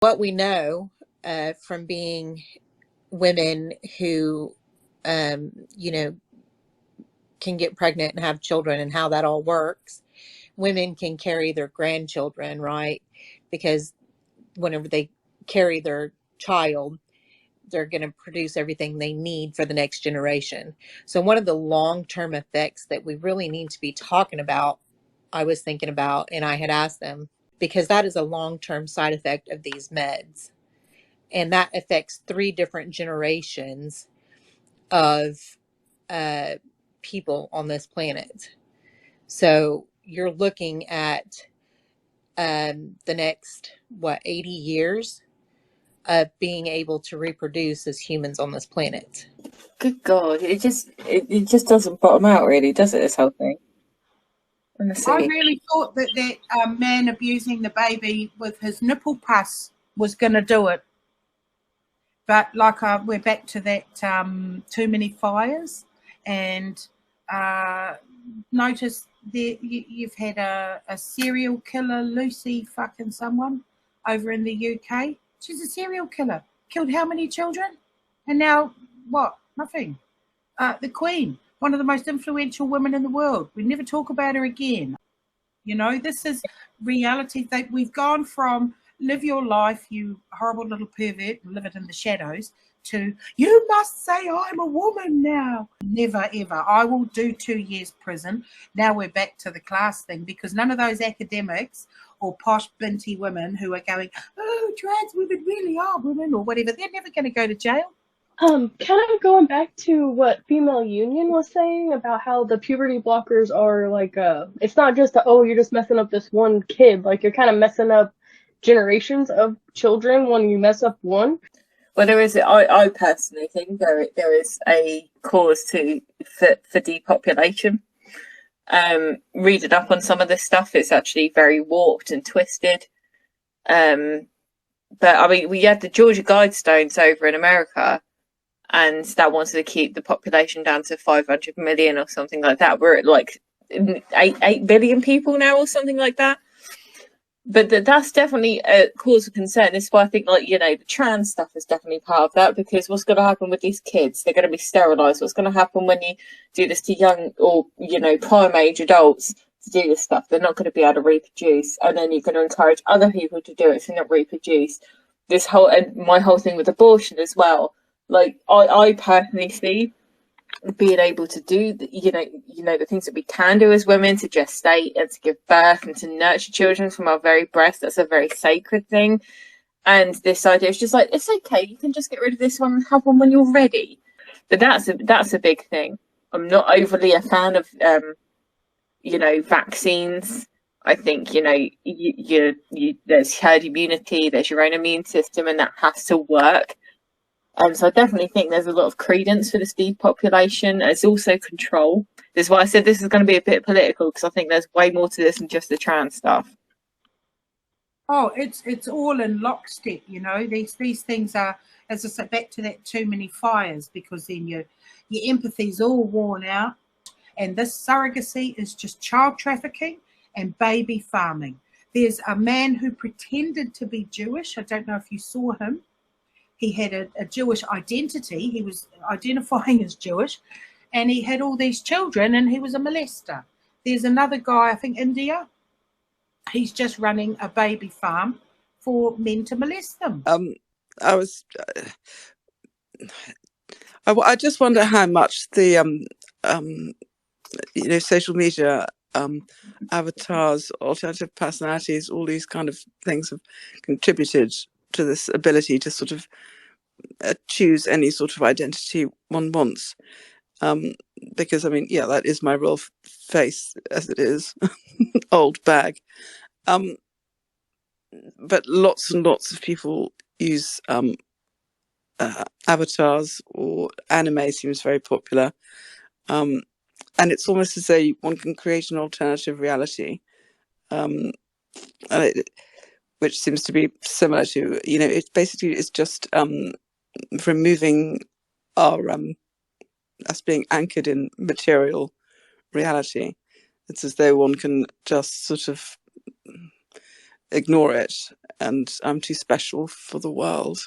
What we know from being women who, you know, can get pregnant and have children and how that all works, women can carry their grandchildren, right? Because whenever they carry their child, they're going to produce everything they need for the next generation. So, one of the long term effects that we really need to be talking about, I was thinking about, and I had asked them, because that is a long term side effect of these meds. And that affects three different generations of uh, people on this planet. So, you're looking at the next, 80 years of being able to reproduce as humans on this planet. Good God, it just doesn't bottom out, really, does it? This whole thing, I honestly. really thought that man abusing the baby with his nipple pus was going to do it. But like we're back to that too many fires, and notice there you've had a serial killer, Lucy fucking someone, over in the UK. She's a serial killer. Killed how many children? And now what? Nothing. The Queen, one of the most influential women in the world. We never talk about her again. You know, this is reality. That we've gone from live your life, you horrible little pervert, and live it in the shadows, to you must say I'm a woman now. Never ever. I will do 2 years prison. Now we're back to the class thing, because none of those academics or posh binty women who are going, oh, trans women really are women or whatever, they're never going to go to jail. Kind of going back to what Female Union was saying about how the puberty blockers are like, it's not just oh, you're just messing up this one kid. Like, you're kind of messing up generations of children when you mess up one. Well, I personally think there is a cause for depopulation. Reading up on some of this stuff, it's actually very warped and twisted. But I mean, we had the Georgia Guidestones over in America, and that wanted to keep the population down to 500 million or something like that. We're at like 8 billion people now or something like that. But that's definitely a cause of concern. This is why I think, like, the trans stuff is definitely part of that, because what's going to happen with these kids? They're going to be sterilized. What's going to happen when you do this to young or, prime age adults to do this stuff? They're not going to be able to reproduce. And then you're going to encourage other people to do it to not reproduce. And my whole thing with abortion as well. Like, I personally see being able to do the things that we can do as women, to gestate and to give birth and to nurture children from our very breast. That's a very sacred thing. And this idea is just like, it's okay, you can just get rid of this one and have one when you're ready. But that's a big thing. I'm not overly a fan of vaccines. I think there's herd immunity, there's your own immune system, and that has to work. So I definitely think there's a lot of credence for this depopulation. There's also control. This is why I said this is going to be a bit political, because I think there's way more to this than just the trans stuff. Oh, it's all in lockstep, These things are, as I said, back to that too many fires, because then your empathy's all worn out, and this surrogacy is just child trafficking and baby farming. There's a man who pretended to be Jewish. I don't know if you saw him. He had a Jewish identity. He was identifying as Jewish, and he had all these children, and he was a molester. There's another guy, I think India. He's just running a baby farm for men to molest them. I just wonder how much the social media avatars, alternative personalities, all these kind of things have contributed to this ability to sort of choose any sort of identity one wants. Because, I mean, that is my real face as it is, old bag. But lots and lots of people use avatars, or anime seems very popular. And it's almost as though one can create an alternative reality, which seems to be similar to, it's just removing our us being anchored in material reality. It's as though one can just sort of ignore it, and I'm too special for the world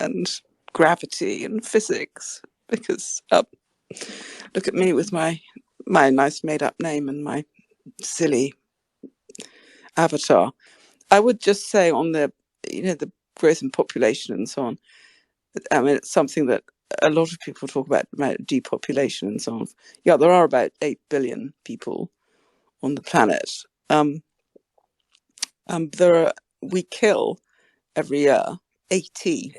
and gravity and physics, because look at me with my nice made up name and my silly avatar. I would just say on the the growth in population and so on. I mean, it's something that a lot of people talk about depopulation and so on. Yeah, there are about 8 billion people on the planet. We kill every year 80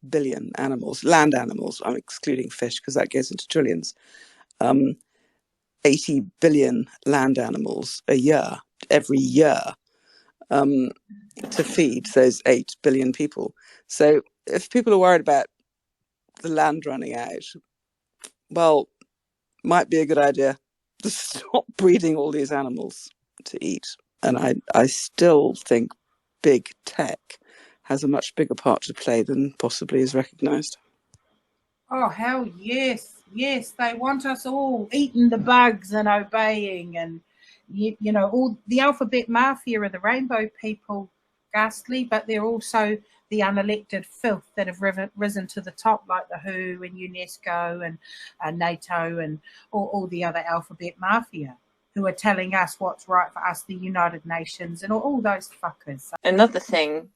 billion animals, land animals. I'm excluding fish because that goes into trillions. 80 billion land animals a year, every year, to feed those 8 billion people. So if people are worried about the land running out, well, might be a good idea to stop breeding all these animals to eat. And I still think big tech has a much bigger part to play than possibly is recognised. Oh, hell yes. Yes, they want us all eating the bugs and obeying. And, you know, all the alphabet mafia are the rainbow people, ghastly, but they're also the unelected filth that have risen to the top, like the WHO and UNESCO and NATO and all the other alphabet mafia, who are telling us what's right for us, the United Nations and all those fuckers. Another thing,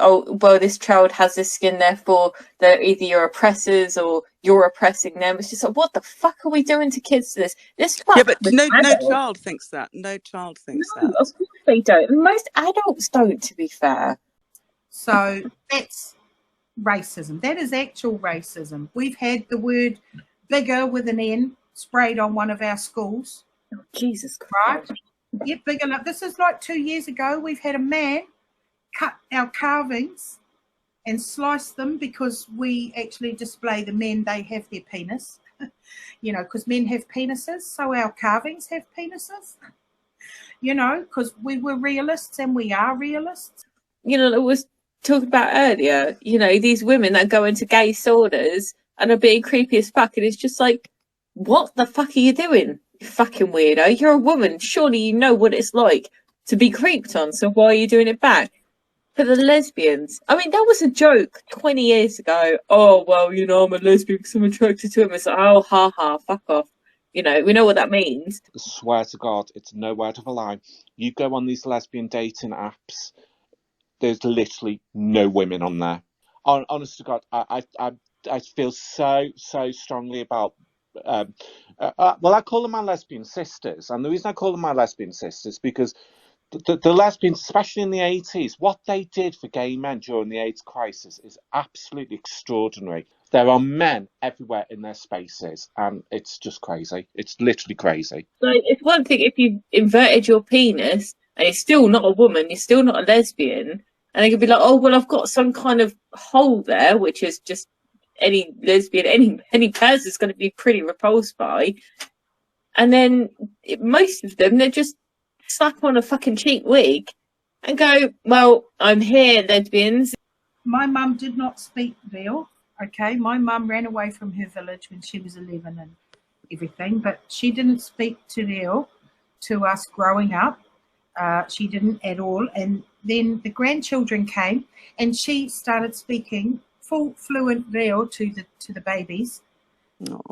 oh, well, this child has this skin, therefore they're either your oppressors or you're oppressing them. It's just like, what the fuck are we doing to kids to this? Yeah, but no child thinks that. No child thinks that. Of course they don't. And most adults don't, to be fair. So that's racism. That is actual racism. We've had the word bigger with an N sprayed on one of our schools. Oh, Jesus Christ. Right? Yeah, big enough. This is like 2 years ago. We've had a man cut our carvings and slice them because we actually display the men, they have their penis. Because men have penises, so our carvings have penises. Because we were realists and we are realists. It was talked about earlier, these women that go into gay saunas and are being creepy as fuck, and it's just like, what the fuck are you doing, you fucking weirdo? You're a woman, surely you know what it's like to be creeped on, so why are you doing it back? For the lesbians, I mean, that was a joke 20 years ago. Oh, well, I'm a lesbian because I'm attracted to him. It's like, oh, ha ha, fuck off. We know what that means. I swear to God, it's no word of a lie. You go on these lesbian dating apps, there's literally no women on there. Honest to God, I feel so strongly about. Well, I call them my lesbian sisters, and the reason I call them my lesbian sisters because the lesbians, especially in the 80s, what they did for gay men during the AIDS crisis is absolutely extraordinary. There are men everywhere in their spaces, and it's just crazy. It's literally crazy. Like, it's one thing if you inverted your penis and you're still not a woman, you're still not a lesbian, and they could be like, oh, well, I've got some kind of hole there, which is just any lesbian, any person is going to be pretty repulsed by. And then most of them, they just slap on a fucking cheap wig and go, well, I'm here, lesbians. My mum did not speak veil. Okay, my mum ran away from her village when she was 11 and everything, but she didn't speak to veil to us growing up. She didn't at all. And then the grandchildren came and she started speaking full fluent veil to the babies.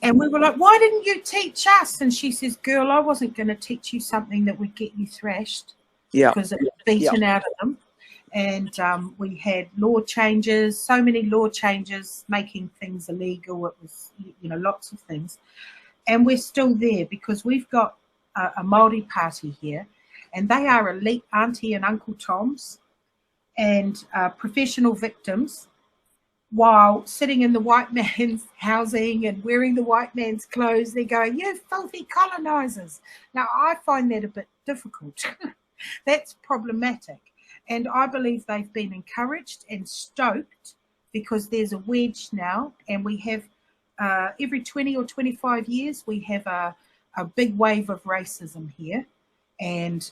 And we were like, why didn't you teach us? And she says, girl, I wasn't going to teach you something that would get you thrashed. Yeah. Because it was beaten out of them. And we had law changes, so many law changes, making things illegal. It was, lots of things. And we're still there because we've got a Māori party here, and they are elite auntie and Uncle Toms and professional victims, while sitting in the white man's housing and wearing the white man's clothes. They're going, you filthy colonizers. Now, I find that a bit difficult. That's problematic. And I believe they've been encouraged and stoked because there's a wedge now, and we have every 20 or 25 years, we have a big wave of racism here. And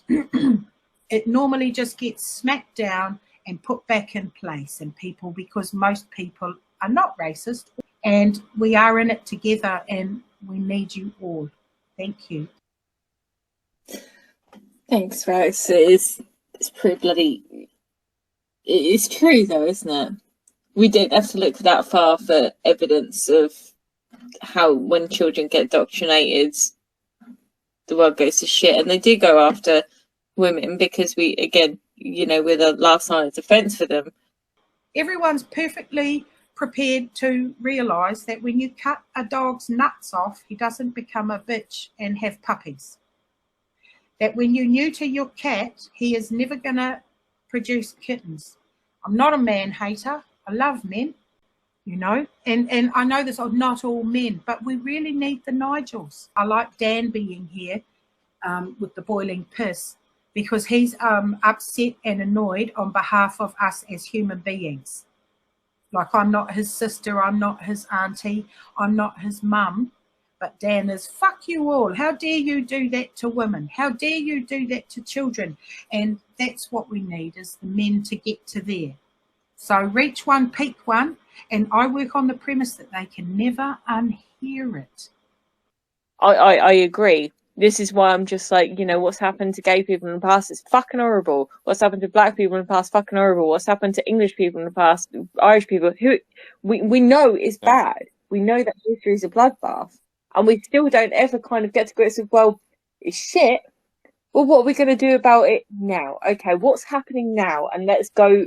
it normally just gets smacked down and put back in place. And people, because most people are not racist, and we are in it together, and we need you all. Thank you. Thanks, Rose. It's pretty bloody. It's true though, isn't it? We don't have to look that far for evidence of how when children get indoctrinated, the world goes to shit, and they do go after women because we, again, we're the last line of defence for them. Everyone's perfectly prepared to realise that when you cut a dog's nuts off, he doesn't become a bitch and have puppies. That when you neuter your cat, he is never going to produce kittens. I'm not a man hater. I love men, and I know this are not all men, but we really need the Nigels. I like Dan being here with the boiling piss because he's upset and annoyed on behalf of us as human beings. Like, I'm not his sister, I'm not his auntie, I'm not his mum, but Dan is, fuck you all. How dare you do that to women? How dare you do that to children? And that's what we need, is the men to get to there. So reach one, peak one, and I work on the premise that they can never unhear it. I agree. This is why I'm just like, what's happened to gay people in the past is fucking horrible. What's happened to black people in the past, fucking horrible. What's happened to English people in the past, Irish people, who we know is bad. We know that history is a bloodbath. And we still don't ever kind of get to grips with, well, it's shit. Well, what are we going to do about it now? Okay, what's happening now? And let's go,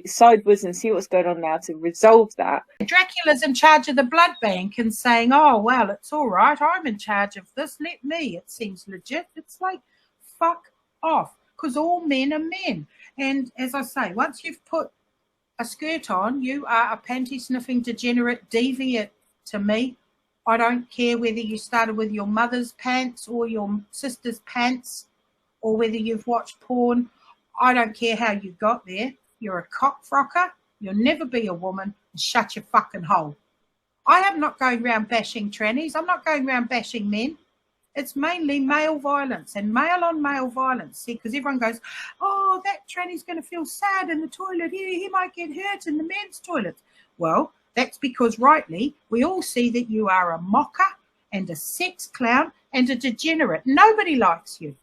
sideways and see what's going on now to resolve that. Dracula's in charge of the blood bank and saying, oh, well, it's all right. I'm in charge of this. Let me. It seems legit. It's like, fuck off, because all men are men. And as I say, once you've put a skirt on, you are a panty-sniffing degenerate deviant to me. I don't care whether you started with your mother's pants or your sister's pants or whether you've watched porn. I don't care how you got there. You're a cockfrocker. You'll never be a woman. And shut your fucking hole. I am not going around bashing trannies. I'm not going around bashing men. It's mainly male violence and male on male violence. See, because everyone goes, oh, that tranny's going to feel sad in the toilet. He might get hurt in the men's toilet. Well, that's because rightly we all see that you are a mocker and a sex clown and a degenerate. Nobody likes you.